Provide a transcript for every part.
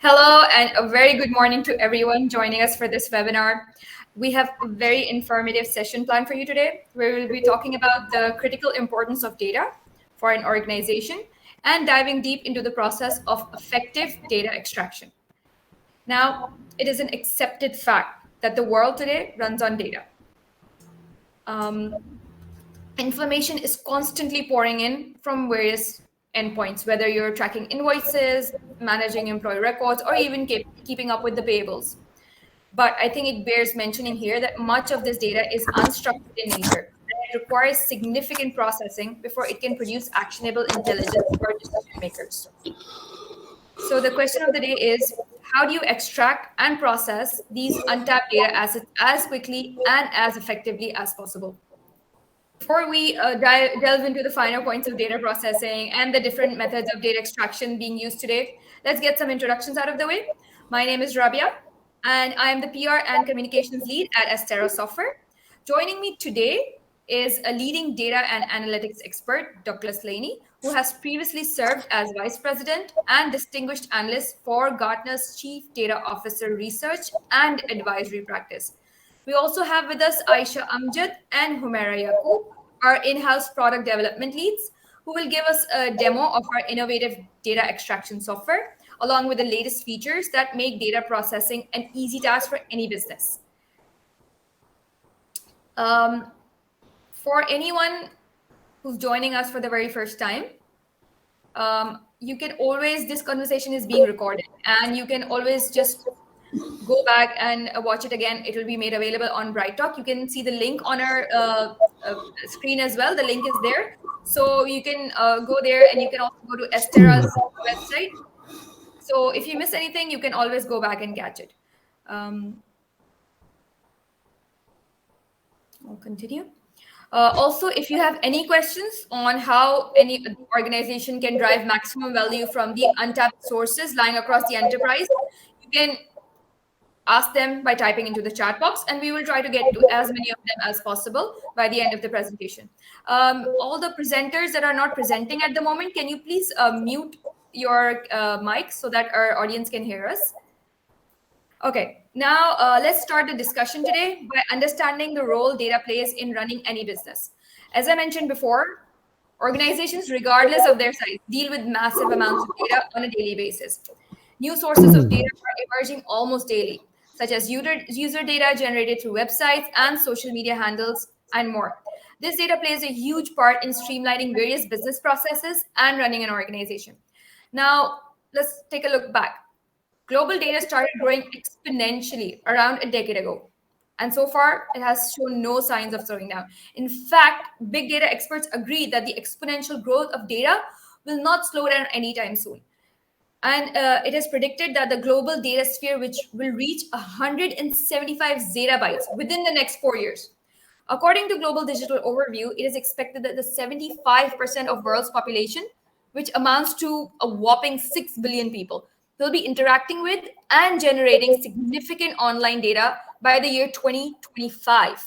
Hello, and a very good morning to everyone joining us for this webinar. We have a very informative session planned for you today, where we'll be talking about the critical importance of data for an organization and diving deep into the process of effective data extraction. Now, it is an accepted fact that the world today runs on data. Information is constantly pouring in from various endpoints, whether you're tracking invoices, managing employee records, or even keeping up with the payables. But I think it bears mentioning here that much of this data is unstructured in nature, and it requires significant processing before it can produce actionable intelligence for decision makers. So the question of the day is, how do you extract and process these untapped data assets as quickly and as effectively as possible? Before we delve into the finer points of data processing and the different methods of data extraction being used today, let's get some introductions out of the way. My name is Rabia, and I am the PR and communications lead at Astera Software. Joining me today is a leading data and analytics expert, Douglas Laney, who has previously served as vice president and distinguished analyst for Gartner's Chief Data Officer Research and Advisory Practice. We also have with us Aisha Amjad and Humaira Yaqub, our in-house product development leads, who will give us a demo of our innovative data extraction software, along with the latest features that make data processing an easy task for any business. For anyone who's joining us for the very first time, you can always, this conversation is being recorded, and you can always just go back and watch it again. It will be made available on BrightTalk. You can see the link on our screen as well. The link is there. So you can go there, and you can also go to Astera's website. So if you miss anything, you can always go back and catch it. I'll continue. Also, if you have any questions on how any organization can drive maximum value from the untapped sources lying across the enterprise, you can ask them by typing into the chat box, and we will try to get to as many of them as possible by the end of the presentation. All the presenters that are not presenting at the moment, can you please mute your mic so that our audience can hear us? Okay, now let's start the discussion today by understanding the role data plays in running any business. As I mentioned before, organizations, regardless of their size, deal with massive amounts of data on a daily basis. New sources of data are emerging almost daily, such as user data generated through websites and social media handles and more. This data plays a huge part in streamlining various business processes and running an organization. Now, let's take a look back. Global data started growing exponentially around a decade ago. And so far, it has shown no signs of slowing down. In fact, big data experts agree that the exponential growth of data will not slow down anytime soon. And it is predicted that the global data sphere, which will reach 175 zettabytes within the next 4 years. According to Global Digital Overview, it is expected that the 75% of world's population, which amounts to a whopping 6 billion people, will be interacting with and generating significant online data by the year 2025.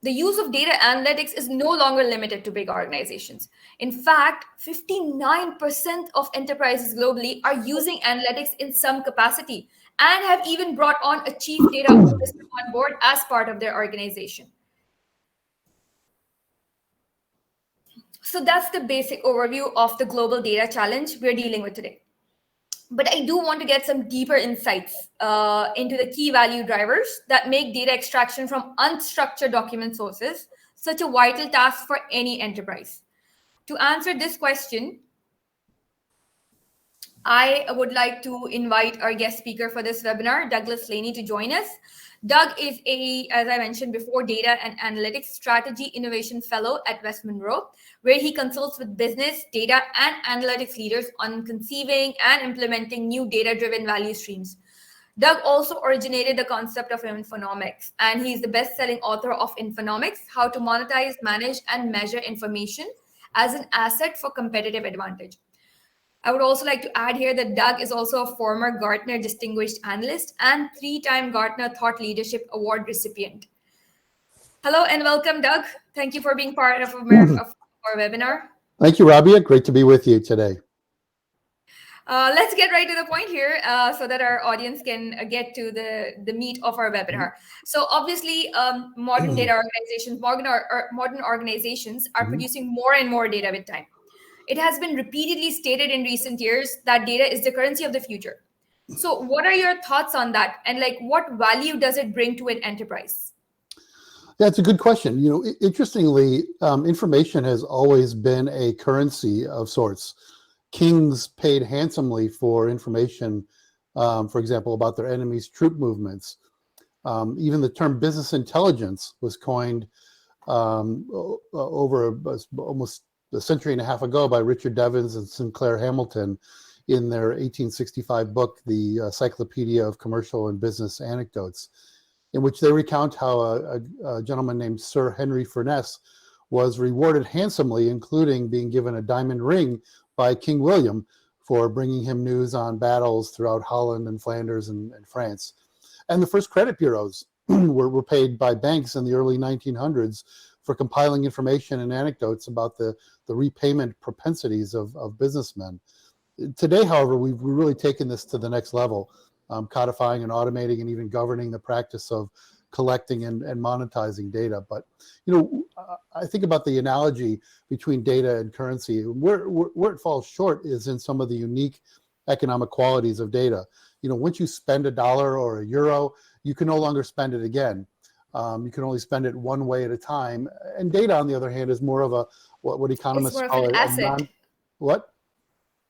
The use of data analytics is no longer limited to big organizations. In fact, 59% of enterprises globally are using analytics in some capacity and have even brought on a chief data officer on board as part of their organization. So that's the basic overview of the global data challenge we're dealing with today. But I do want to get some deeper insights into the key value drivers that make data extraction from unstructured document sources such a vital task for any enterprise. To answer this question, I would like to invite our guest speaker for this webinar, Douglas Laney, to join us. Doug is as I mentioned before, Data and Analytics Strategy Innovation Fellow at West Monroe, where he consults with business, data, and analytics leaders on conceiving and implementing new data-driven value streams. Doug also originated the concept of infonomics, and he's the best-selling author of Infonomics, How to Monetize, Manage, and Measure Information as an Asset for Competitive Advantage. I would also like to add here that Doug is also a former Gartner Distinguished Analyst and 3-time Gartner Thought Leadership Award recipient. Hello and welcome, Doug. Thank you for being part of our webinar. Thank you, Rabia. Great to be with you today. Let's get right to the point here so that our audience can get to the meat of our webinar. So obviously, modern data organizations, modern organizations are Mhm. producing more and more data with time. It has been repeatedly stated in recent years that data is the currency of the future. So what are your thoughts on that? And like, what value does it bring to an enterprise? Yeah, it's a good question. Interestingly, information has always been a currency of sorts. Kings paid handsomely for information, for example, about their enemies' troop movements. Even the term business intelligence was coined over almost a century and a half ago by Richard Devins and Sinclair Hamilton in their 1865 book, The Encyclopedia of Commercial and Business Anecdotes, in which they recount how a gentleman named Sir Henry Furness was rewarded handsomely, including being given a diamond ring by King William for bringing him news on battles throughout Holland and Flanders and France. And the first credit bureaus were paid by banks in the early 1900s for compiling information and anecdotes about the repayment propensities of businessmen. Today, however, we've really taken this to the next level, codifying and automating and even governing the practice of collecting and monetizing data. But, I think about the analogy between data and currency. Where it falls short is in some of the unique economic qualities of data. Once you spend a dollar or a euro, you can no longer spend it again. You can only spend it one way at a time. And data, on the other hand, is more of a what It's economists more of call an a asset. non what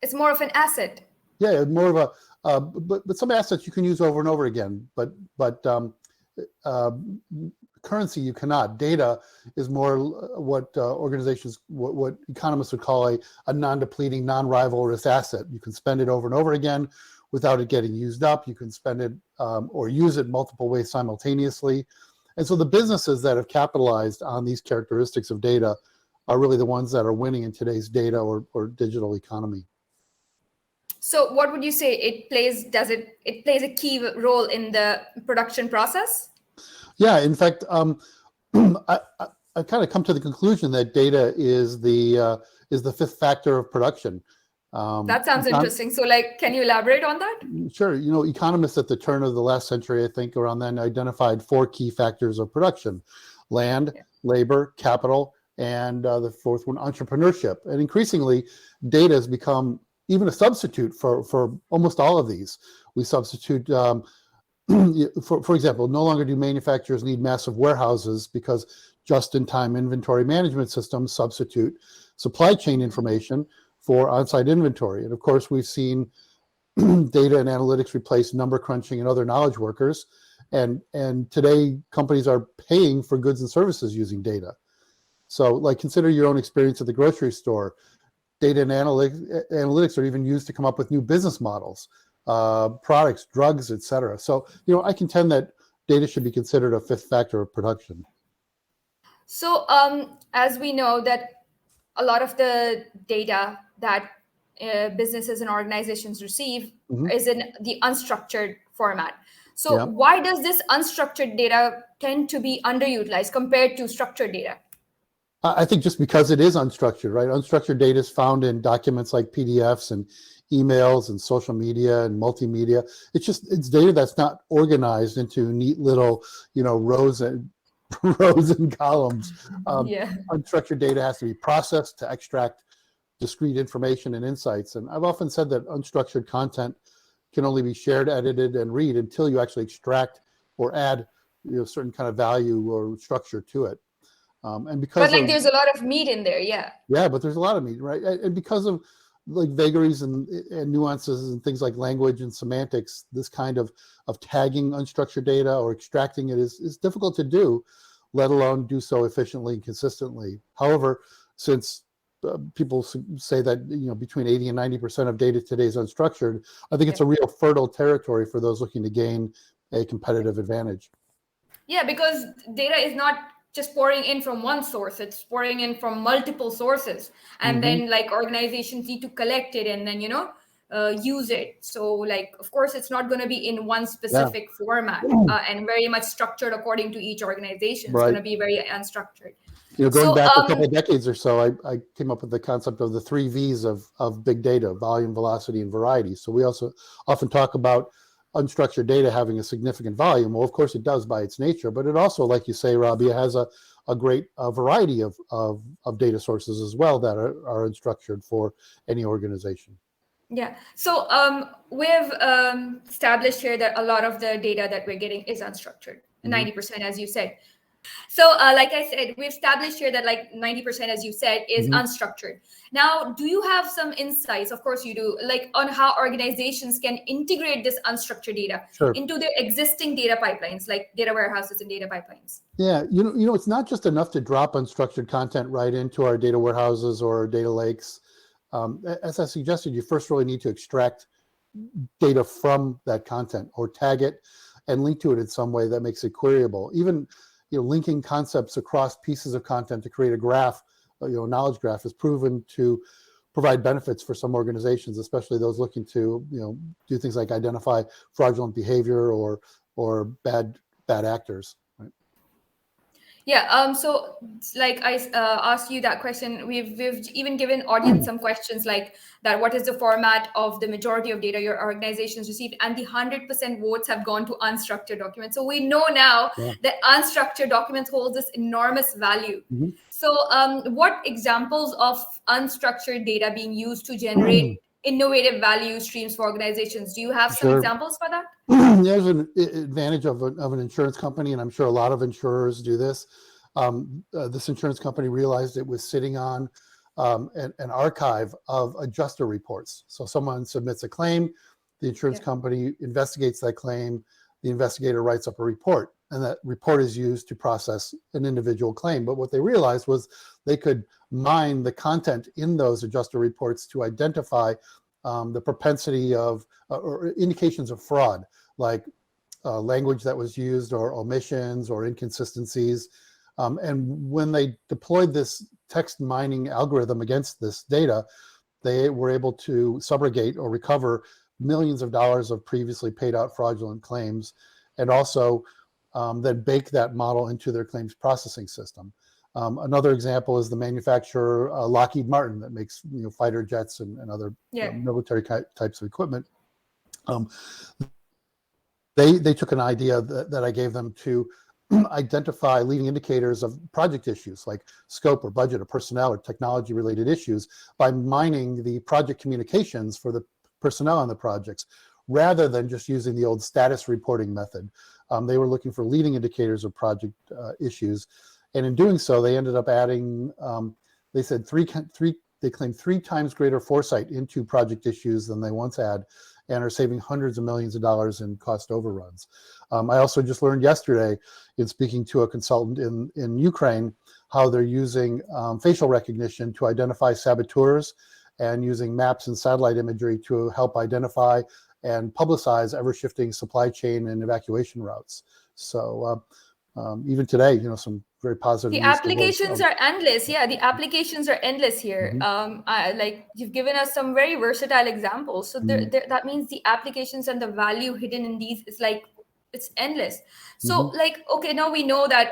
It's more of an asset. Yeah, more of a but some assets you can use over and over again, but uh, currency you cannot. Data is more what organizations, what economists would call a non-depleting, non-rivalrous asset. You can spend it over and over again without it getting used up. You can spend it or use it multiple ways simultaneously. And so the businesses that have capitalized on these characteristics of data are really the ones that are winning in today's data or digital economy. So what would you say it plays a key role in the production process? Yeah, in fact, I kind of come to the conclusion that data is the fifth factor of production. That sounds interesting. So like, can you elaborate on that? Sure. Economists at the turn of the last century, I think around then, identified four key factors of production: land, Yeah. labor, capital, and the fourth one, entrepreneurship. And increasingly, data has become even a substitute for almost all of these. We substitute, for example, no longer do manufacturers need massive warehouses because just-in-time inventory management systems substitute supply chain information for on-site inventory. And of course, we've seen data and analytics replace number crunching and other knowledge workers. And today, companies are paying for goods and services using data. So, like, consider your own experience at the grocery store. Data and analytics are even used to come up with new business models, products, drugs, et cetera. So, I contend that data should be considered a fifth factor of production. So as we know that a lot of the data that businesses and organizations receive Mhm. is in the unstructured format. So Yeah. why does this unstructured data tend to be underutilized compared to structured data? I think just because it is unstructured, right? Unstructured data is found in documents like PDFs and emails and social media and multimedia. It's data that's not organized into neat little, rows and rows and columns. Yeah. Unstructured data has to be processed to extract discrete information and insights. And I've often said that unstructured content can only be shared, edited, and read until you actually extract or add, certain kind of value or structure to it. And But because like of there's a lot of meat in there, yeah. Yeah, but there's a lot of meat, right? And because of like vagaries and nuances and things like language and semantics, this kind of tagging unstructured data or extracting it is difficult to do, let alone do so efficiently and consistently. However, since people say that between 80 and 90% of data today is unstructured, I think it's Yeah. a real fertile territory for those looking to gain a competitive advantage. Yeah, because data is not just pouring in from one source, it's pouring in from multiple sources. And Mm-hmm. then like organizations need to collect it and then, use it. So like, of course, it's not going to be in one Yeah, specific format and very much structured according to each organization. It's going right. to be very unstructured. Going So back a couple of decades or so, I came up with the concept of the three V's of big data: volume, velocity, and variety. So we also often talk about unstructured data having a significant volume. Well, of course it does by its nature, but it also, like you say, Robbie, it has a great variety of data sources as well that are unstructured for any organization. yeah, so we've established here that a lot of the data that we're getting is unstructured, Mm-hmm. 90%, as you said. So, like I said, we've established here that like 90%, as you said, is Mm-hmm. unstructured. Now, do you have some insights? Of course, you do, like on how organizations can integrate this unstructured data Sure. into their existing data pipelines, like data warehouses and data pipelines. Yeah, it's not just enough to drop unstructured content right into our data warehouses or our data lakes. As I suggested, you first really need to extract data from that content or tag it and link to it in some way that makes it queryable. Even linking concepts across pieces of content to create a graph, knowledge graph, is proven to provide benefits for some organizations, especially those looking to do things like identify fraudulent behavior or bad actors. Right? Yeah. So like I asked you that question, we've even given audience some questions like that. What is the format of the majority of data your organizations received? And the 100% votes have gone to unstructured documents. So we know now Yeah. that unstructured documents hold this enormous value. Mhm. So what examples of unstructured data being used to generate innovative value streams for organizations? Do you have some Sure. examples for that? There's an advantage of an insurance company, and I'm sure a lot of insurers do this. This insurance company realized it was sitting on an archive of adjuster reports. So someone submits a claim, the insurance Yeah. company investigates that claim, the investigator writes up a report, and that report is used to process an individual claim. But what they realized was they could mine the content in those adjuster reports to identify the propensity of or indications of fraud, like language that was used or omissions or inconsistencies. And when they deployed this text mining algorithm against this data, they were able to subrogate or recover millions of dollars of previously paid out fraudulent claims, and also then bake that model into their claims processing system. Another example is the manufacturer Lockheed Martin that makes fighter jets and other Yeah. military types of equipment. Um, they took an idea that I gave them to identify leading indicators of project issues like scope or budget or personnel or technology related issues by mining the project communications for the personnel on the projects rather than just using the old status reporting method. They were looking for leading indicators of project issues, and in doing so they ended up adding they said they claimed 3 times greater foresight into project issues than they once had, and are saving hundreds of millions of dollars in cost overruns. I also just learned yesterday in speaking to a consultant in Ukraine how they're using facial recognition to identify saboteurs and using maps and satellite imagery to help identify and publicize ever-shifting supply chain and evacuation routes. So even today, some very positive The use of applications are endless. Yeah, the applications are endless here. Mhm, Like you've given us some very versatile examples. So mhm, that means the applications and the value hidden in these is like it's endless. So mhm. like okay, now we know that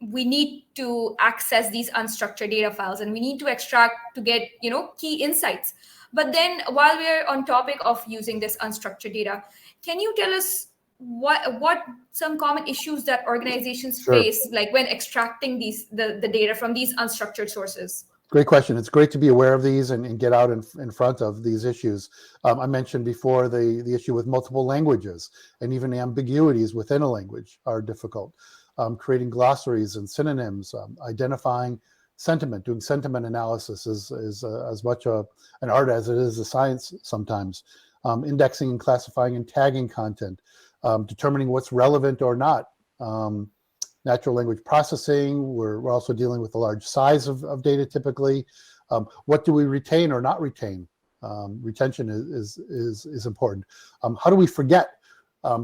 we need to access these unstructured data files and we need to extract to get key insights. But then while we're on topic of using this unstructured data, can you tell us what some common issues that organizations Sure. face like when extracting the data from these unstructured sources? Great question. It's great to be aware of these and get out in front of these issues. I mentioned before the issue with multiple languages, and even ambiguities within a language are difficult. Creating glossaries and synonyms, identifying sentiment, doing sentiment analysis is as much an art as it is a science sometimes. Indexing and classifying and tagging content, determining what's relevant or not. Natural language processing. We're also dealing with a large size of data typically. What do we retain or not retain? Retention is important. How do we forget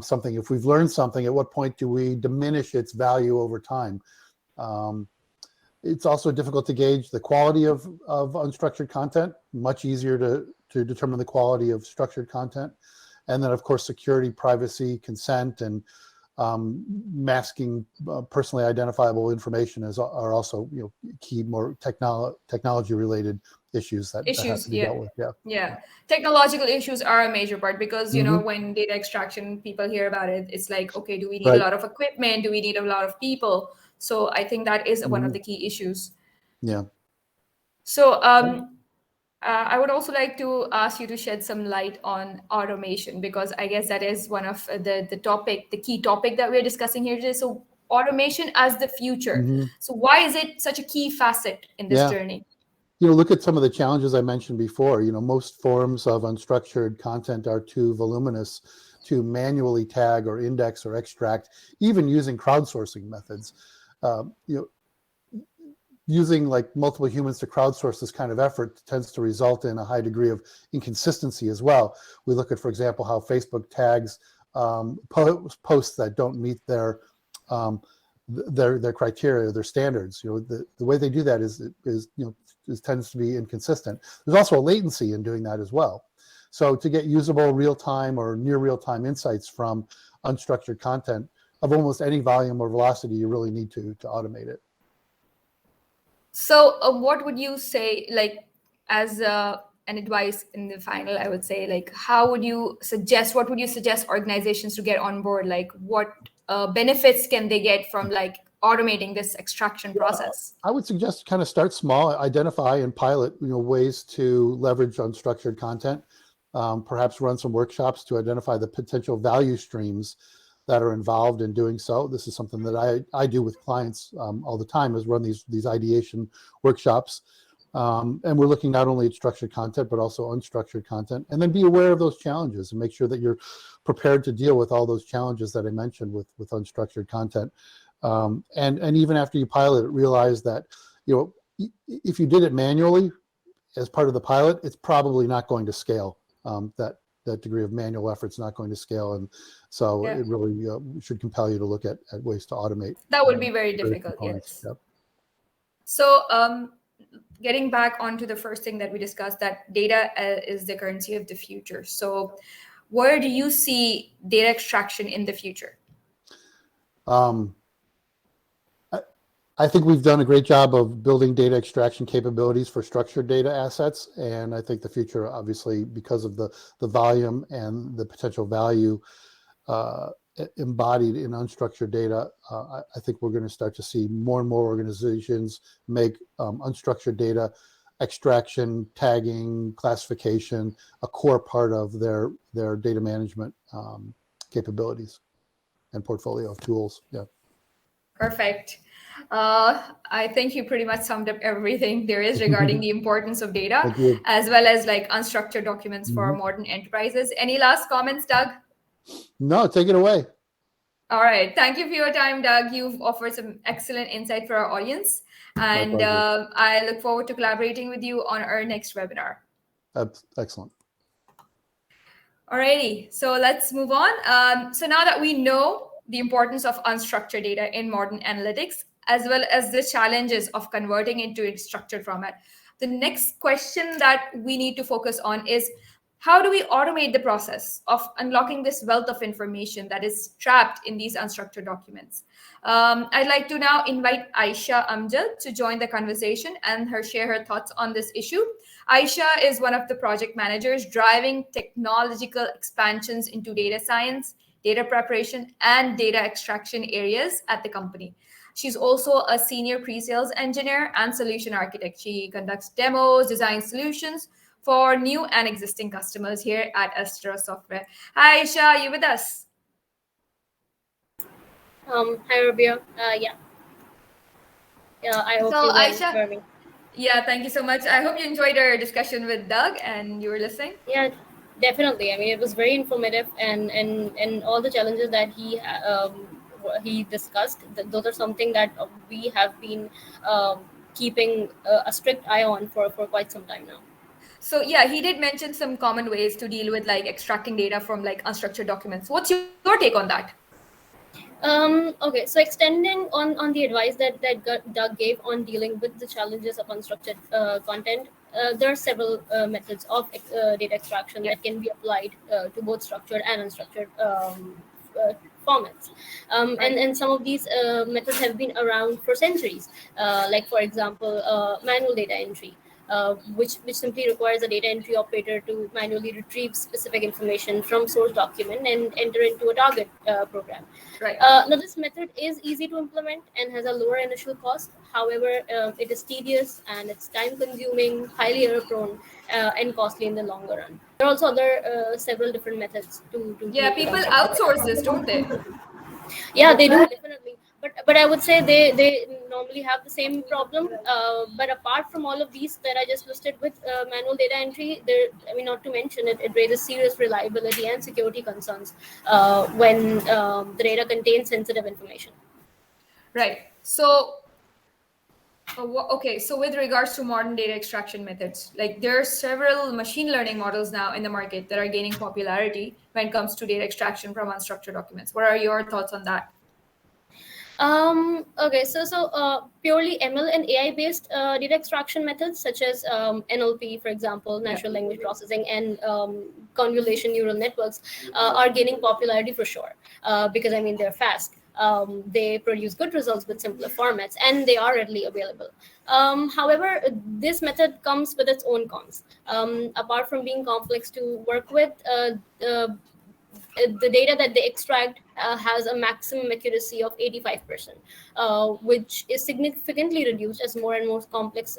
something? If we've learned something, at what point do we diminish its value over time? It's also difficult to gauge the quality of unstructured content, much easier to determine the quality of structured content. And then, of course, security, privacy, consent, and masking personally identifiable information are also key more technology related issues that have Issues, to be yeah. dealt with. Yeah. Yeah, technological issues are a major part because Hmm. when data extraction people hear about it, it's like, okay, do we need a Right. lot of equipment, do we need a lot of people? So I think that is one of Hmm. the key issues. Yeah. So I would also like to ask you to shed some light on automation because I guess that is one of the key topic that we're discussing here today. So automation as the future. Hmm. So why is it such a key facet in this Yeah. journey? Look at some of the challenges I mentioned before. Most forms of unstructured content are too voluminous to manually tag or index or extract, even using crowdsourcing methods. You know, using like multiple humans to crowdsource this kind of effort tends to result in a high degree of inconsistency as well. We look at, for example, how Facebook tags posts that don't meet um, their criteria, their standards. The way they do that tends to be inconsistent. There's also a latency in doing that as well. So to get usable real-time or near real-time insights from unstructured content of almost any volume or velocity, you really need to automate it. So, what would you say, like, as an advice in the final? I would say, like, how would you suggest? What would you suggest organizations to get on board? Like, what benefits can they get from like automating this extraction process? I would suggest kind of start small, identify and pilot, ways to leverage unstructured content. Perhaps run some workshops to identify the potential value streams that are involved in doing so. This is something that I do with clients all the time, is run these ideation workshops. And we're looking not only at structured content, but also unstructured content, and then be aware of those challenges and make sure that you're prepared to deal with all those challenges that I mentioned with unstructured content. And even after you pilot it, realize that, if you did it manually as part of the pilot, it's probably not going to scale. That degree of manual effort's not going to scale. And so Yeah, it really should compel you to look at ways to automate that would be very various difficult. components. Yes. Yep. So, getting back onto the first thing that we discussed, that data is the currency of the future. So, where do you see data extraction in the future? Um, I think we've done a great job of building data extraction capabilities for structured data assets. And I think the future, obviously, because of the volume and the potential value uh, embodied in unstructured data, I think we're going to start to see more and more organizations make unstructured data extraction, tagging, classification a core part of their data management capabilities and portfolio of tools. Yeah. Perfect. I think you pretty much summed up everything there is regarding the importance of data, Thank you. as well as like unstructured documents for Mhm. modern enterprises. Any last comments, Doug? No, take it away. All right. Thank you for your time, Doug. You've offered some excellent insight for our audience. My And pleasure. I look forward to collaborating with you on our next webinar. Excellent. Alrighty, so let's move on. So now that we know the importance of unstructured data in modern analytics, as well as the challenges of converting it to its structured format, the next question that we need to focus on is how do we automate the process of unlocking this wealth of information that is trapped in these unstructured documents? I'd like to now invite Aisha Amjad to join the conversation and share her thoughts on this issue. Aisha is one of the project managers driving technological expansions into data science, data preparation, and data extraction areas at the company. She's also a senior pre-sales engineer and solution architect. She conducts demos, designs solutions for new and existing customers here at Astra Software. Hi, Aisha, are you with us? Hi, Rabia. Yeah. I So, hope you can Aisha, hear me. yeah, thank you so much. I hope you enjoyed our discussion with Doug and you were listening. Yeah, definitely. I mean, it was very informative, and all the challenges that he discussed. Those are something that we have been keeping a strict eye on for quite some time now. So yeah, he did mention some common ways to deal with like extracting data from like unstructured documents. What's your take on that? Okay, so extending on the advice that Doug gave on dealing with the challenges of unstructured content, there are several methods of data extraction Yeah. that can be applied to both structured and unstructured formats. Right. And some of these methods have been around for centuries, like for example manual data entry, which simply requires a data entry operator to manually retrieve specific information from source document and enter into a target program. Right. Now, this method is easy to implement and has a lower initial cost. However, it is tedious and it's time consuming, highly error prone, and costly in the longer run. There are also other several different methods to Yeah, deal with people unstructured outsource data. this, don't they? Yeah, they do definitely, but I would say they normally have the same problem, but apart from all of these that I just listed with manual data entry, there, I mean, not to mention it, it raises serious reliability and security concerns when the data contains sensitive information. Right. So, okay, so with regards to modern data extraction methods, like there are several machine learning models now in the market that are gaining popularity when it comes to data extraction from unstructured documents. What are your thoughts on that? Okay, so purely ML and AI based data extraction methods such as NLP, for example, Yeah. natural language processing, and convolution neural networks are gaining popularity for sure. Because I mean they're fast. They produce good results with simpler formats, and they are readily available. However, this method comes with its own cons. Apart from being complex to work with, the data that they extract has a maximum accuracy of 85%, which is significantly reduced as more and more complex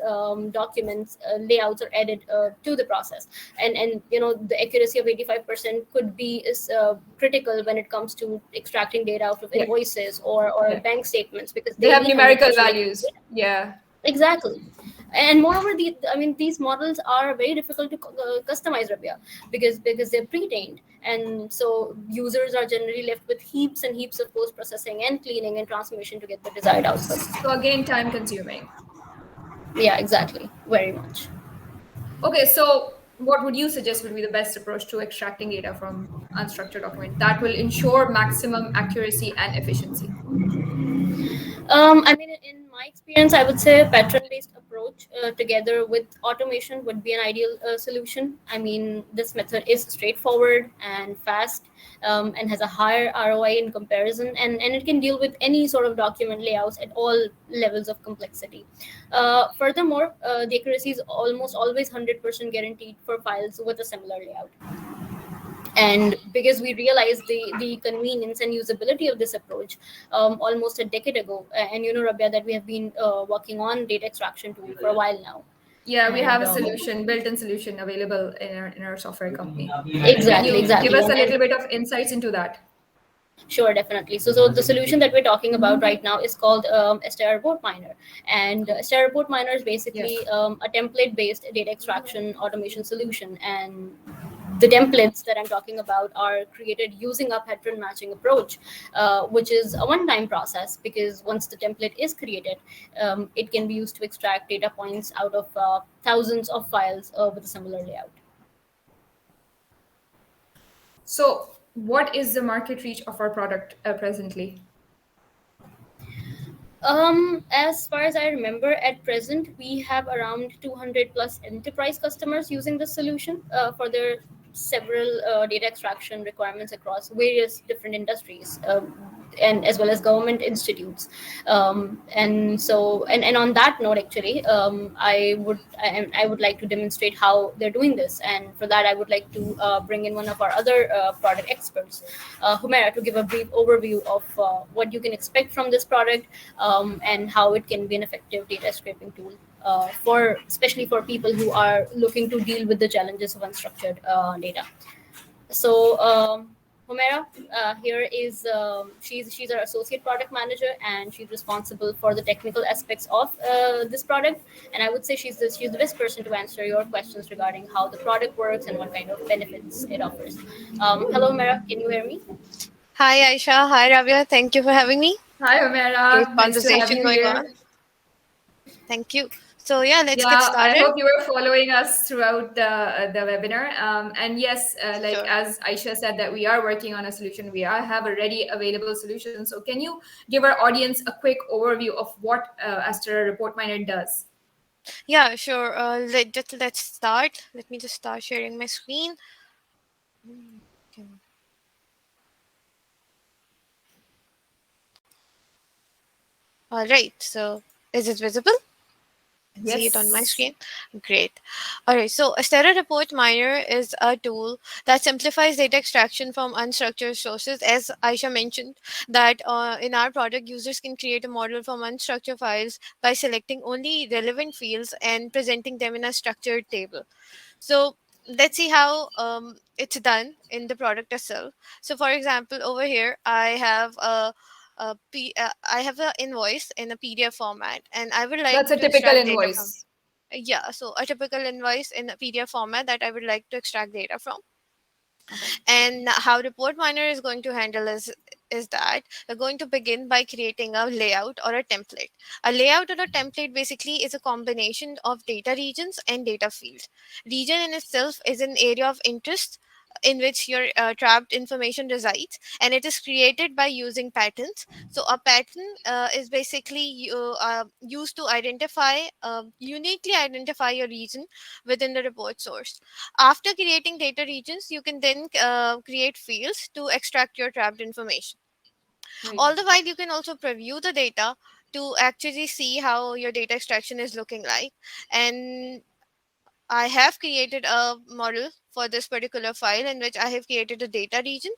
documents layouts are added to the process. And you know, the accuracy of 85% could be is critical when it comes to extracting data out of Yeah. invoices or Yeah. bank statements, because They they have need numerical 100% accurate values. data. Yeah. Exactly. And moreover, I mean, these models are very difficult to customize, Rabia, because they're pre-trained, and so users are generally left with heaps and heaps of post processing and cleaning and transformation to get the desired output. So again, time consuming. Yeah, exactly, very much. Okay, so what would you suggest would be the best approach to extracting data from unstructured document that will ensure maximum accuracy and efficiency? I mean, in my experience, I would say pattern-based approach together with automation would be an ideal solution. I mean, this method is straightforward and fast, and has a higher ROI in comparison, and it can deal with any sort of document layouts at all levels of complexity. Furthermore, the accuracy is almost always 100% guaranteed for files with a similar layout. And because we realized the convenience and usability of this approach almost a decade ago, and you know, Rabia, that we have been working on data extraction tool for a while now. Yeah, we have And a solution, built-in solution available in our software company. Can exactly, you give exactly. us a And little bit of insights into that? sure, definitely. So the solution that we're talking about right now is called STR Report Miner. And STR Report Miner is Yes. basically a template based data extraction automation solution. And the templates that I'm talking about are created using a pattern matching approach, which is a one time process, because once the template is created, it can be used to extract data points out of thousands of files with a similar layout. So, what is the market reach of our product presently? As far as I remember, at present we have around 200 plus enterprise customers using this solution for their several data extraction requirements across various different industries, and as well as government institutes. And on that note, actually, I would like to demonstrate how they're doing this, and for that I would like to bring in one of our other product experts, Humera, to give a brief overview of what you can expect from this product, and how it can be an effective data scraping tool for especially for people who are looking to deal with the challenges of unstructured data. So Humera here is she's our associate product manager, and she's responsible for the technical aspects of this product. And I would say she's the best person to answer your questions regarding how the product works and what kind of benefits it offers. Hello, Humera, can you hear me? Hi Aisha, hi Rabia. Thank you for having me. Hi, Great Omera. Nice to have conversation you going on. here. Thank you. So yeah, let's get Yeah, I started. hope you were following us throughout the webinar. And yes, like Sure. as Aisha said, that we are working on a solution. We are have a ready available solution. So can you give our audience a quick overview of what Aster Report Miner does? Yeah, sure. Let's start. Let me just start sharing my screen. Okay. All right. So is it visible? Can see it on my Yes. screen. Great. All right. So a Stera Report Miner is a tool that simplifies data extraction from unstructured sources. As Aisha mentioned, that in our product, users can create a model from unstructured files by selecting only relevant fields and presenting them in a structured table. So let's see how it's done in the product itself. So for example, over here I have an invoice in a PDF format, and I would like That's a to typical extract data from. invoice. Yeah, so a typical invoice in a PDF format that I would like to extract data from. Okay. And how report miner is going to handle is that we're going to begin by creating a layout or a template. A layout or a template basically is a combination of data regions and data fields. Region in itself is an area of interest in which your trapped information resides, and it is created by using patterns. So a pattern is basically used to identify uniquely identify your region within the report source. After creating data regions, you can then create fields to extract your trapped information. Right. All the while, you can also preview the data to actually see how your data extraction is looking like. And I have created a model for this particular file in which I have created a data region,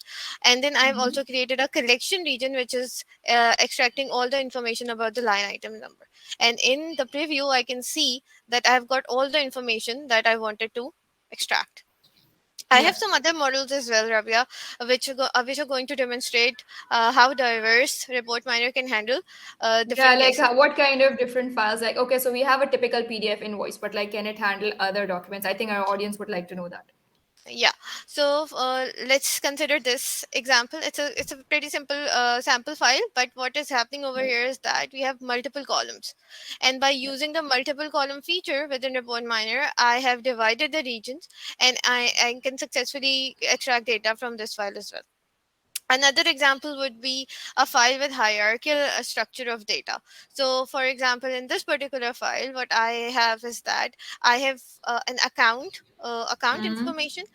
and then I have Mhm. also created a collection region which is extracting all the information about the line item number. And in the preview, I can see that I've got all the information that I wanted to extract. I Yeah. have some other models as well, Rabia, which are going to demonstrate how diverse report miner can handle Yeah, different like cases. what kind of different files? Like, okay, so we have a typical PDF invoice, but like, can it handle other documents? I think our audience would like to know that. Yeah. So let's consider this example. It's a pretty simple sample file, but what is happening over Right. here is that we have multiple columns, and by Right. using the multiple column feature within report miner, I have divided the regions, and I can successfully extract data from this file as well. Another example would be a file with hierarchical structure of data. So for example, in this particular file, what I have is that I have an account Mhm. information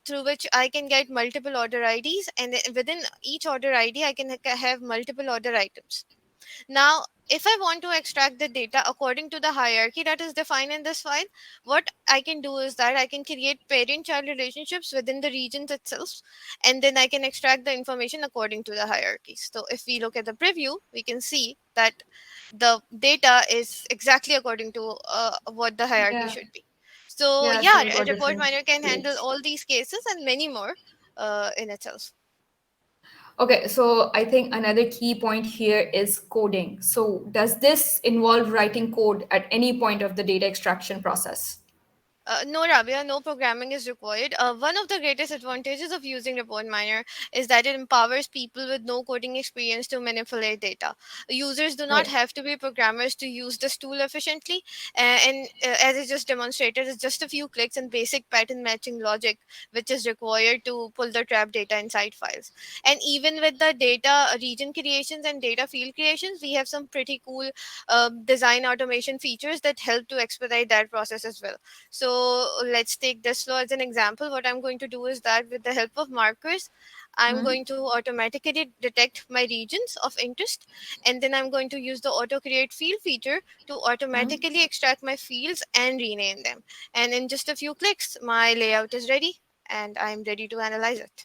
through which I can get multiple order IDs, and then within each order ID I can have multiple order items. Now, if I want to extract the data according to the hierarchy that is defined in this file, what I can do is that I can create parent-child relationships within the regions itself, and then I can extract the information according to the hierarchies. So if we look at the preview, we can see that the data is exactly according to what the hierarchy Yeah. should be. So Yeah. So yeah, we've a got report different miner can handle fields. all these cases and many more in itself. Okay, so I think another key point here is coding. So does this involve writing code at any point of the data extraction process? No, Rabia, no programming is required. One of the greatest advantages of using Report Miner is that it empowers people with no coding experience to manipulate data. Users do not Right. have to be programmers to use this tool efficiently. And as I just demonstrated, it's just a few clicks and basic pattern matching logic, which is required to pull the trap data inside files. And even with the data region creations and data field creations, we have some pretty cool design automation features that help to expedite that process as well. So let's take this flow as an example. What I'm going to do is that with the help of markers, I'm Mhm. going to automatically detect my regions of interest, and then I'm going to use the auto create field feature to Mhm. automatically extract my fields and rename them. And in just a few clicks, my layout is ready and I'm ready to analyze it.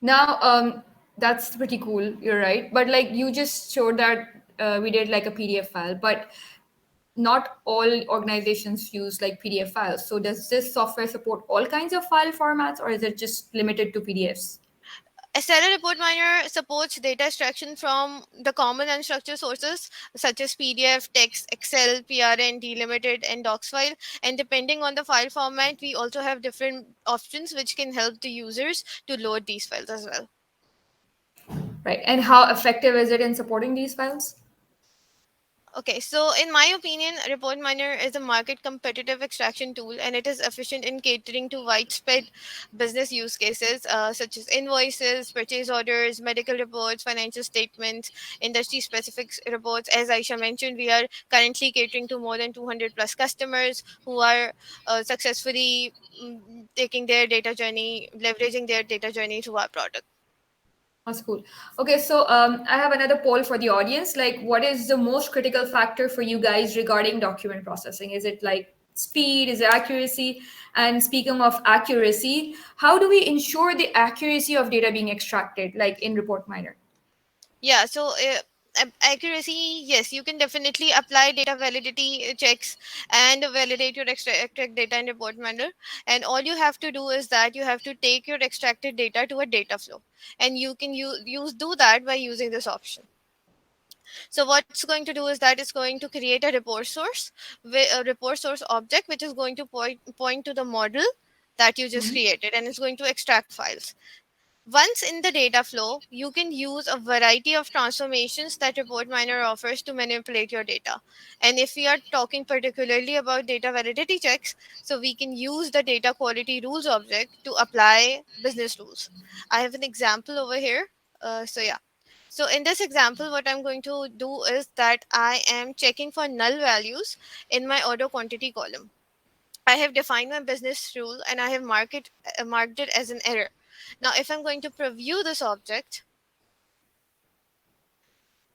Now, that's pretty cool. You're right. But like you just showed that we did like a PDF file, but not all organizations use like PDF files. So does this software support all kinds of file formats, or is it just limited to PDFs? Astera Report Miner supports data extraction from the common unstructured sources such as PDF, text, Excel, PRN, delimited, and docs file. And depending on the file format, we also have different options which can help the users to load these files as well. Right. And how effective is it in supporting these files? Okay, so in my opinion, Report Miner is a market competitive extraction tool, and it is efficient in catering to widespread business use cases such as invoices, purchase orders, medical reports, financial statements, industry specific reports. As Aisha mentioned, we are currently catering to more than 200 plus customers who are successfully taking their data journey, leveraging their data journey through our product. That's cool. Okay, so I have another poll for the audience. Like, what is the most critical factor for you guys regarding document processing? Is it like speed? Is it accuracy? And speaking of accuracy, how do we ensure the accuracy of data being extracted, like in Report Miner? Yeah, so accuracy, yes, you can definitely apply data validity checks and validate your extract data in report manner. And all you have to do is that you have to take your extracted data to a data flow, and you can use do that by using this option. So what's going to do is that it's going to create a report source, a report source object, which is going to point to the model that you just Mhm. created, and it's going to extract files. Once in the data flow, you can use a variety of transformations that Report Miner offers to manipulate your data. And if we are talking particularly about data validity checks, so we can use the data quality rules object to apply business rules. I have an example over here. Yeah. So in this example, what I'm going to do is that I am checking for null values in my order quantity column. I have defined my business rule and I have marked it as an error. Now, if I'm going to preview this object,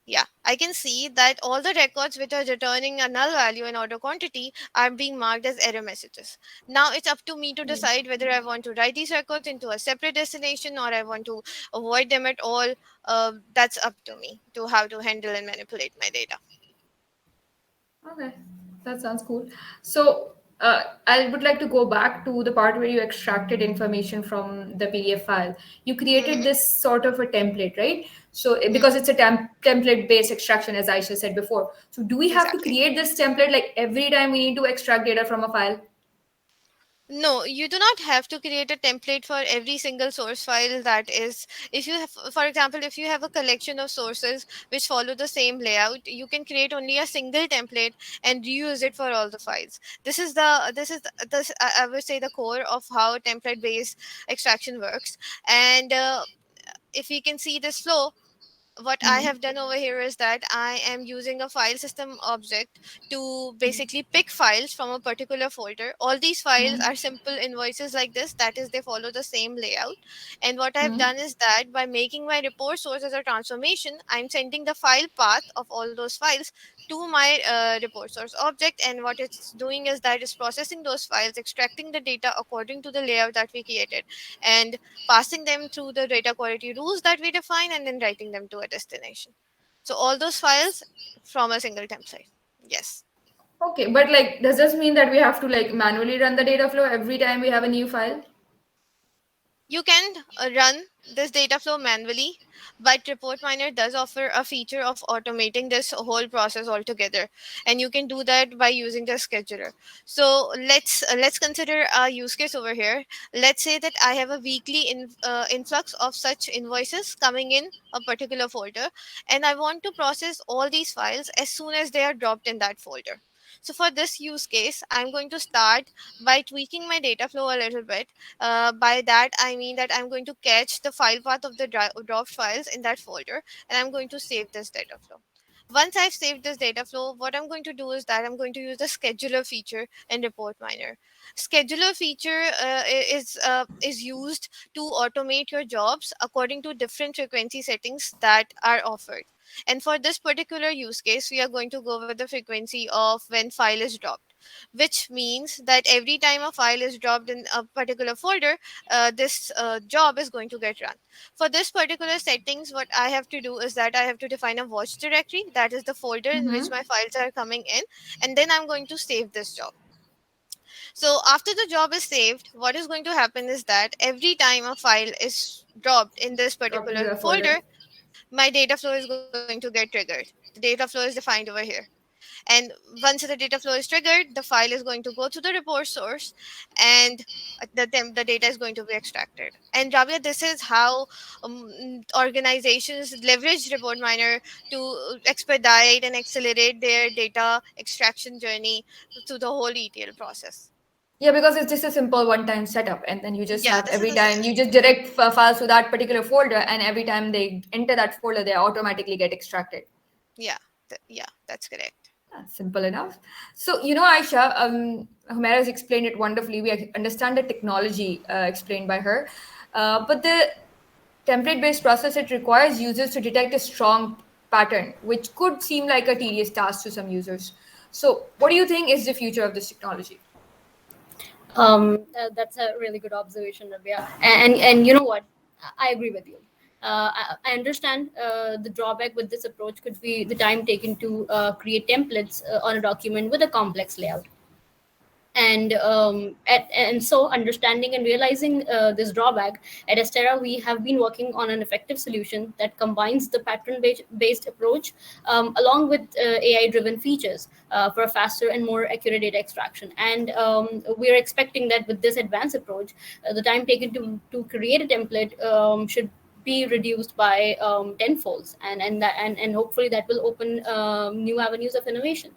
yeah, I can see that all the records which are returning a null value in order quantity are being marked as error messages. Now it's up to me to decide whether I want to write these records into a separate destination or I want to avoid them at all. That's up to me to how to handle and manipulate my data. Okay, that sounds cool. So, I would like to go back to the part where you extracted information from the PDF file. You created Hmm. this sort of a template, right? So, because Hmm. it's a template-based extraction, as Aisha said before. So, do we have to Exactly. create this template like every time we need to extract data from a file? No, you do not have to create a template for every single source file that is. If you have, for example, if you have a collection of sources which follow the same layout, you can create only a single template and reuse it for all the files. This is I would say the core of how template based extraction works. And if we can see this flow, what I Mhm. have done over here is that I am using a file system object to basically pick files from a particular folder. All these files Mhm. are simple invoices like this, that is, they follow the same layout. And what I've Mhm. done is that by making my report source as a transformation, I'm sending the file path of all those files to my report source object. And what it's doing is that it's processing those files, extracting the data according to the layout that we created, and passing them through the data quality rules that we define, and then writing them to a destination. So all those files from a single template. Yes. Okay, but like, does this mean that we have to like manually run the data flow every time we have a new file? You can run this data flow manually, but Report Miner does offer a feature of automating this whole process altogether, and you can do that by using the scheduler. So let's consider a use case over here. Let's say that I have a weekly influx of such invoices coming in a particular folder, and I want to process all these files as soon as they are dropped in that folder. So for this use case, I'm going to start by tweaking my data flow a little bit. By that, I mean that I'm going to catch the file path of the dropped files in that folder, and I'm going to save this data flow. Once I've saved this data flow, what I'm going to do is that I'm going to use the scheduler feature in Report Miner. Scheduler feature is used to automate your jobs according to different frequency settings that are offered. And for this particular use case, we are going to go with the frequency of when file is dropped, which means that every time a file is dropped in a particular folder, this job is going to get run. For this particular settings, what I have to do is that I have to define a watch directory, that is the folder in which Mm-hmm. my files are coming in, and then I'm going to save this job. So after the job is saved, what is going to happen is that every time a file is dropped in this Drop into particular the folder. folder, my data flow is going to get triggered. The data flow is defined over here. And once the data flow is triggered, the file is going to go to the report source, and the data is going to be extracted. And Rabia, this is how organizations leverage Report Miner to expedite and accelerate their data extraction journey through the whole ETL process. Yeah, because it's just a simple one-time setup, and then you just Yeah, have this is every a time you just direct files to that particular folder, and every time they enter that folder, they automatically get extracted. yeah, yeah, that's correct. Simple enough. So, Aisha, Humera has explained it wonderfully. We understand the technology explained by her, but the template-based process, it requires users to detect a strong pattern, which could seem like a tedious task to some users. So, what do you think is the future of this technology? That's a really good observation, Rabia. And you know what? I agree with you. I understand the drawback with this approach could be the time taken to create templates on a document with a complex layout. And so understanding and realizing this drawback, at Estera we have been working on an effective solution that combines the pattern based approach along with AI driven features for a faster and more accurate data extraction. And we're expecting that with this advanced approach, the time taken to create a template should be reduced by tenfolds, and hopefully that will open new avenues of innovation.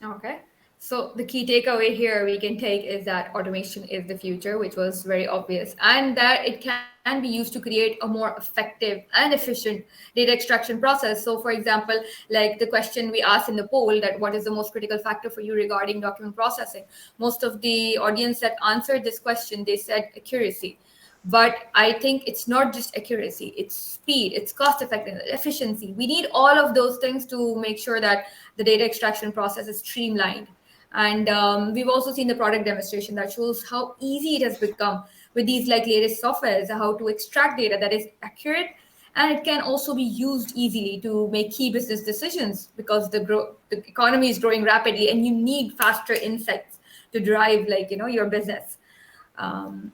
Okay. So the key takeaway here we can take is that automation is the future, which was very obvious, and that it can be used to create a more effective and efficient data extraction process. So, for example, like the question we asked in the poll, that what is the most critical factor for you regarding document processing? Most of the audience that answered this question, they said accuracy. But I think it's not just accuracy, it's speed, it's cost effectiveness, efficiency. We need all of those things to make sure that the data extraction process is streamlined. And we've also seen the product demonstration that shows how easy it has become with these like latest softwares, how to extract data that is accurate, and it can also be used easily to make key business decisions because the economy is growing rapidly and you need faster insights to drive your business. um,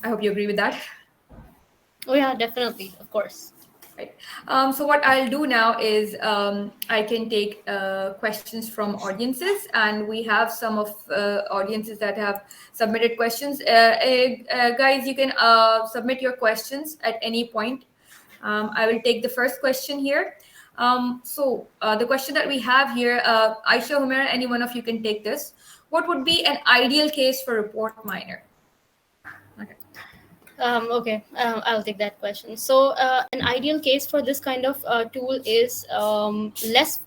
I hope you agree with that. Oh yeah, definitely, of course. Right. So what I'll do now is I can take questions from audiences, and we have some of audiences that have submitted questions. Guys, you can submit your questions at any point. I will take the first question here. So the question that we have here, Aisha, Humaira, any one of you can take this. What would be an ideal case for report miner? Okay. Okay, I'll take that question. So, an ideal case for this kind of tool is less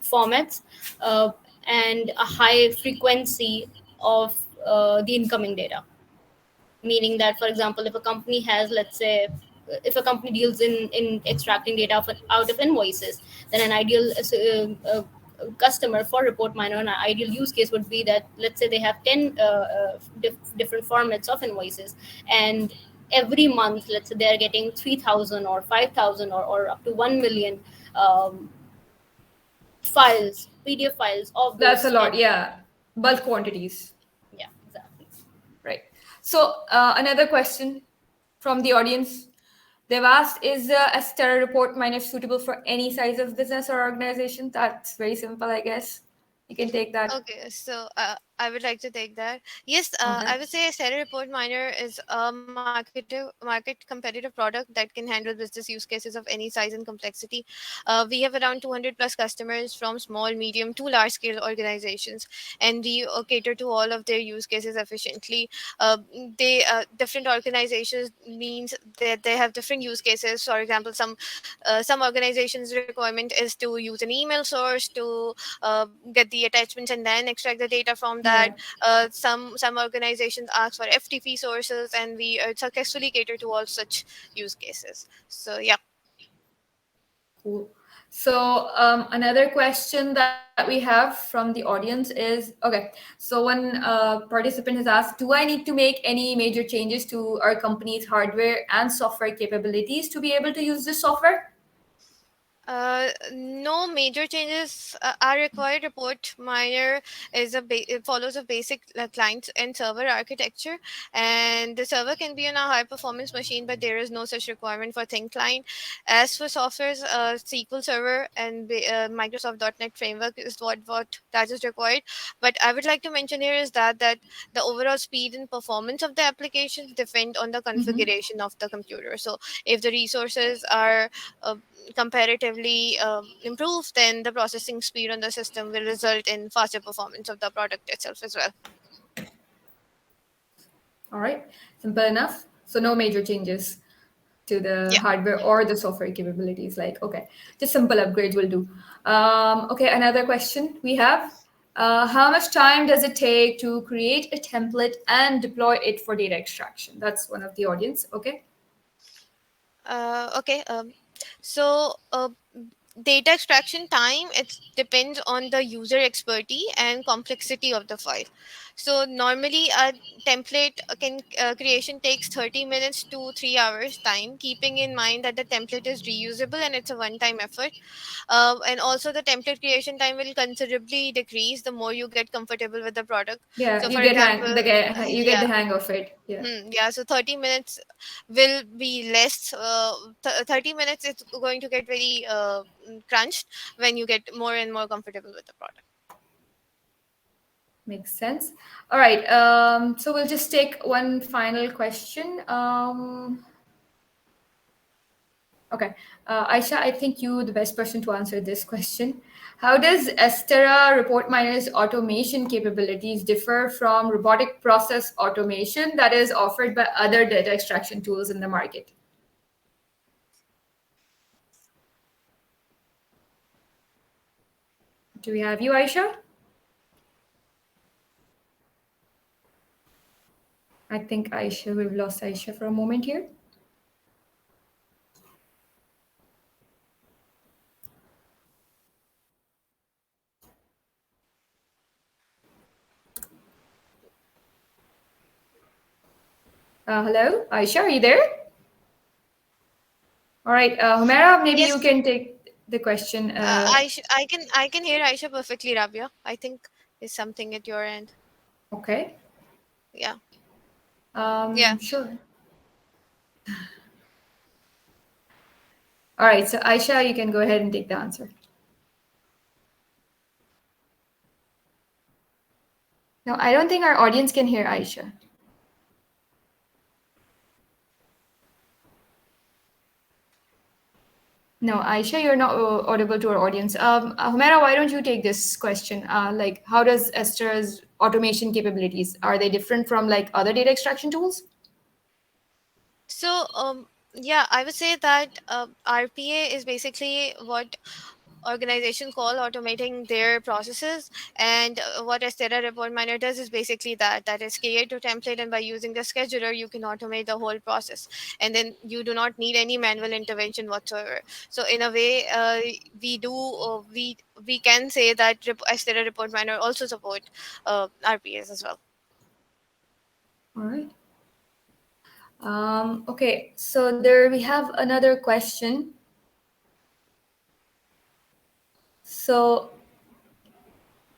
formats and a high frequency of the incoming data. Meaning that, for example, if a company has, let's say, if a company deals in extracting data out of invoices, then an ideal customer for report miner, an ideal use case would be that, let's say they have 10 different formats of invoices, and every month, let's say they're getting 3,000 or 5,000 or up to 1 million um, files, PDF files of That's a those lot, 10. yeah. Bulk quantities. Yeah, exactly. Right. So another question from the audience. They've asked, is a Astera report miner suitable for any size of business or organization? That's very simple, I guess. You can take that. Okay, so I would like to take that. Yes, Okay. I would say a Stereo Report Miner is a market competitive product that can handle business use cases of any size and complexity. We have around 200 plus customers from small, medium to large scale organizations, and we cater to all of their use cases efficiently. They different organizations means that they have different use cases. For example, some organizations' requirement is to use an email source to get the attachments and then extract the data from that. Yeah, Some organizations ask for FTP sources, and we successfully cater to all such use cases. So yeah. cool. So another question that we have from the audience is, okay, so one participant has asked, do I need to make any major changes to our company's hardware and software capabilities to be able to use this software? No major changes are required. Report Miner it follows a basic client and server architecture, and the server can be on a high performance machine, but there is no such requirement for thin client. As for softwares, SQL Server and Microsoft .NET Framework is what that is required. But I would like to mention here is that the overall speed and performance of the applications depend on the Mm-hmm. configuration of the computer. So if the resources are uh, comparatively improve, then the processing speed on the system will result in faster performance of the product itself as well. All right, simple enough. So no major changes to the Yeah. hardware or the software capabilities. Like, okay, just simple upgrades will do. Okay, another question we have. How much time does it take to create a template and deploy it for data extraction? That's one of the audience. Okay. Okay. So data extraction time, it depends on the user expertise and complexity of the file. So normally a template can creation takes 30 minutes to 3 hours time, keeping in mind that the template is reusable and it's a one time effort. And also the template creation time will considerably decrease the more you get comfortable with the product. Yeah, So you for get example, you get yeah. the hang of it. Yeah. Yeah, so 30 minutes will be less. 30 minutes it's going to get very crunched when you get more and more comfortable with the product. Makes sense. All right. So we'll just take one final question. Okay. Aisha, I think you the best person to answer this question. How does Estera Report Miner's automation capabilities differ from robotic process automation that is offered by other data extraction tools in the market? Do we have you, Aisha? I think Aisha, we've lost Aisha for a moment here. Hello, Aisha, are you there? All right, Humera, maybe you Yes, can take the question. I can hear Aisha perfectly, Rabia. I think is something at your end. Okay. Yeah. Yeah. Sure. All right, so Aisha, you can go ahead and take the answer. No, I don't think our audience can hear Aisha. No, Aisha, you're not audible to our audience. Humera, why don't you take this question? Like, how does Esther's automation capabilities are they different from like other data extraction tools? So yeah, I would say that RPA is basically what organization call automating their processes, and what Estera report miner does is basically that is create a template, and by using the scheduler you can automate the whole process, and then you do not need any manual intervention whatsoever. So in a way, we can say that Estera report miner also support RPAs as well. All right. Okay, so there we have another question. So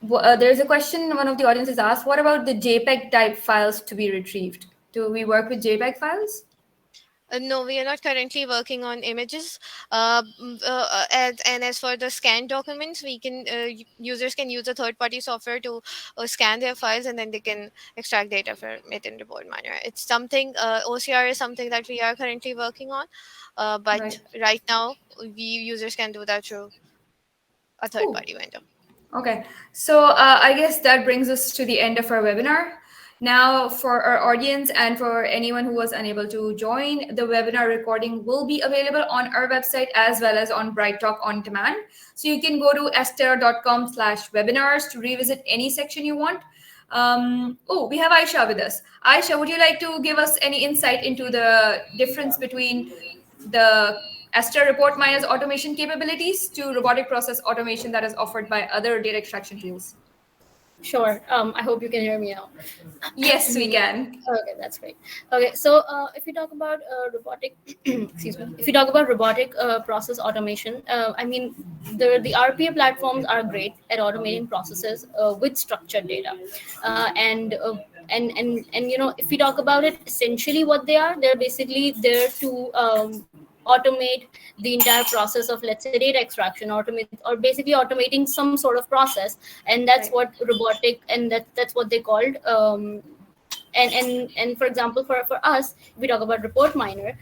there's a question one of the audience has asked, what about the JPEG type files to be retrieved? Do we work with JPEG files? No, we are not currently working on images. And as for the scanned documents, we can users can use a third-party software to scan their files, and then they can extract data from it in report manner. It's something OCR is something that we are currently working on, but Right. right now we users can do that through a Cool. third-party vendor. Okay, so I guess that brings us to the end of our webinar. Now, for our audience and for anyone who was unable to join, the webinar recording will be available on our website as well as on Bright Talk on Demand. So you can go to estera.com/webinars to revisit any section you want. Oh, we have Aisha with us. Aisha, would you like to give us any insight into the difference between the Astra report minus automation capabilities to robotic process automation that is offered by other data extraction tools? Sure. I hope you can hear me now. Yes, we can. Okay, that's great. Okay, so if you talk about robotic, excuse me, if you talk about robotic process automation, I mean, the RPA platforms are great at automating processes with structured data, and you know, if we talk about it, essentially what they're basically there to automate the entire process of, let's say, data extraction, automate, or basically automating some sort of process, and that's Right. what robotic, and that's what they called. And for example, for us, if we talk about report miner,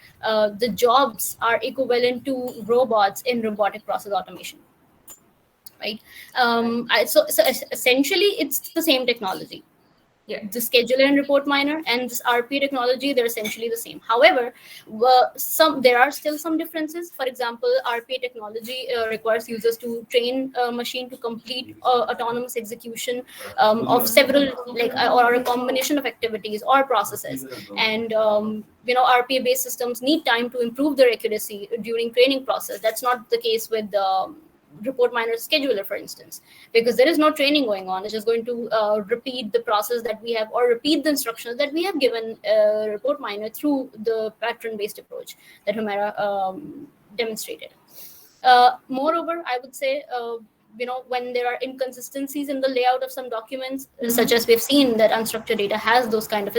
the jobs are equivalent to robots in robotic process automation, right? Right. So essentially it's the same technology. Yeah. the scheduler and report miner and this RPA technology, they're essentially the same. However, there are still some differences. For example, RPA technology requires users to train a machine to complete autonomous execution of several, or a combination of activities or processes. And RPA based systems need time to improve their accuracy during training process. That's not the case with report miner scheduler, for instance, because there is no training going on. It's just going to repeat the process that we have, or repeat the instructions that we have given report miner through the pattern based approach that Humera demonstrated. Moreover, I would say, when there are inconsistencies in the layout of some documents, such as we've seen that unstructured data has those kind of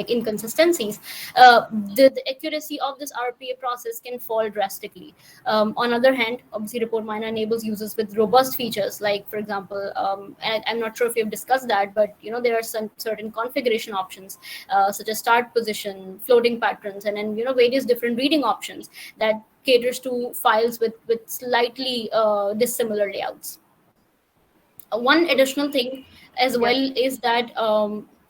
inconsistencies, the accuracy of this RPA process can fall drastically. On other hand, obviously, report miner enables users with robust features, like, for example, and I'm not sure if you've discussed that, but there are some certain configuration options, such as start position, floating patterns, and then various different reading options that caters to files with slightly dissimilar layouts. One additional thing as Yeah. well is that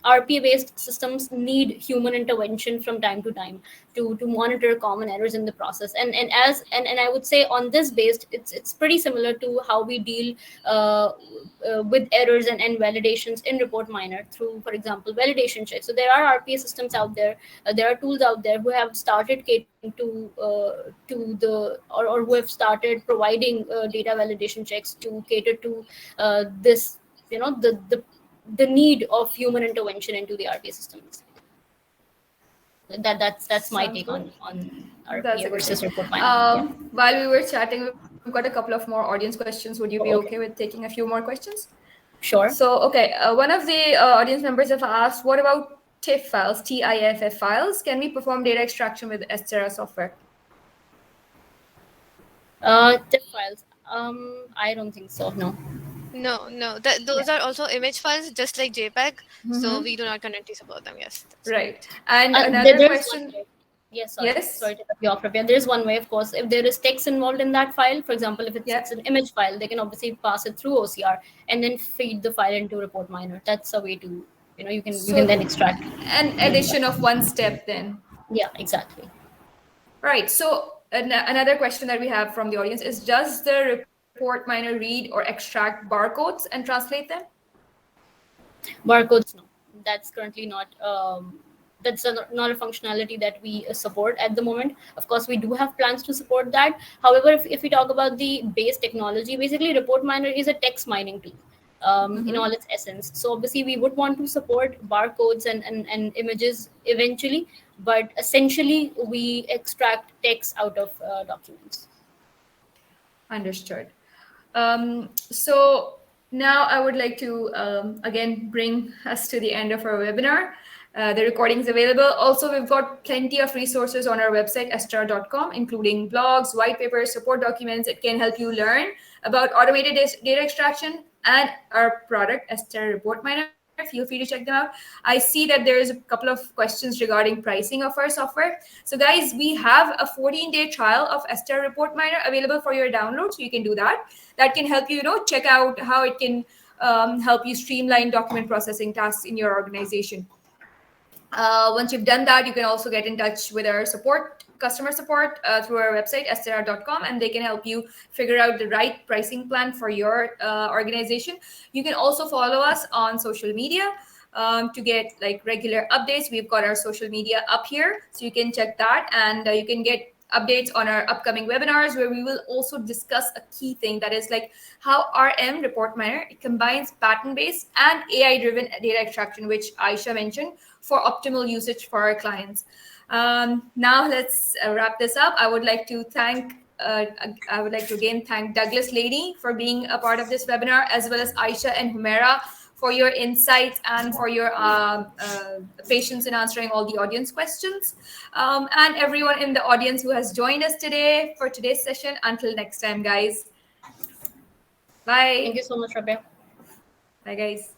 RPA based systems need human intervention from time to time to monitor common errors in the process. And I would say on this based, it's pretty similar to how we deal with errors and validations in report miner through, for example, validation checks. So there are RPA systems out there, there are tools out there who have started catering to the or who have started providing data validation checks to cater to this, the need of human intervention into the RPA systems. That's my Sounds take good. on That's RPA a good versus thing. report miner. Yeah, While we were chatting, we've got a couple of more audience questions. Would you be okay okay, with taking a few more questions? sure. So, okay, one of the audience members have asked, what about TIFF files, TIFF files? Can we perform data extraction with Estera software? TIFF files. I don't think so. No. No, no, Yeah. those are also image files, just like JPEG. So Mm-hmm. we do not currently support them. Yes, that's right. Right. And another There's one question. way. Yes, Yes. sorry to cut you off, Rabia. There is one way, of course. If there is text involved in that file, for example, if it's Yeah. it's an image file, they can obviously pass it through OCR and then feed the file into report miner. That's a way to, you can So then extract an the addition data. of one step then. Yeah, exactly. Right. So another question that we have from the audience is, does the report miner read or extract barcodes and translate them? Barcodes, no. That's currently not. That's not a functionality that we support at the moment. Of course, we do have plans to support that. However, if we talk about the base technology, basically, report miner is a text mining tool. In all its essence. So obviously we would want to support barcodes and images eventually, but essentially we extract text out of documents. Understood. So now I would like to again bring us to the end of our webinar. The recording is available. Also, we've got plenty of resources on our website, estera.com, including blogs, white papers, support documents. It can help you learn about automated data extraction and our product, Estera Report Miner. Feel free to check them out. I see that there is a couple of questions regarding pricing of our software. So, guys, we have a 14-day trial of Estera Report Miner available for your download. So you can do that. That can help you, check out how it can help you streamline document processing tasks in your organization. Once you've done that, you can also get in touch with our customer support through our website, str.com, and they can help you figure out the right pricing plan for your organization. You can also follow us on social media to get like regular updates. We've got our social media up here, so you can check that, and you can get updates on our upcoming webinars, where we will also discuss a key thing, that is like how RM Report Miner, it combines pattern based and AI driven data extraction, which Aisha mentioned, for optimal usage for our clients. Now let's wrap this up. I would like to again thank Douglas Laney for being a part of this webinar, as well as Aisha and Humera for your insights and for your patience in answering all the audience questions. And everyone in the audience who has joined us today for today's session. Until next time, guys. Bye. Thank you so much, Rabia. Bye, guys.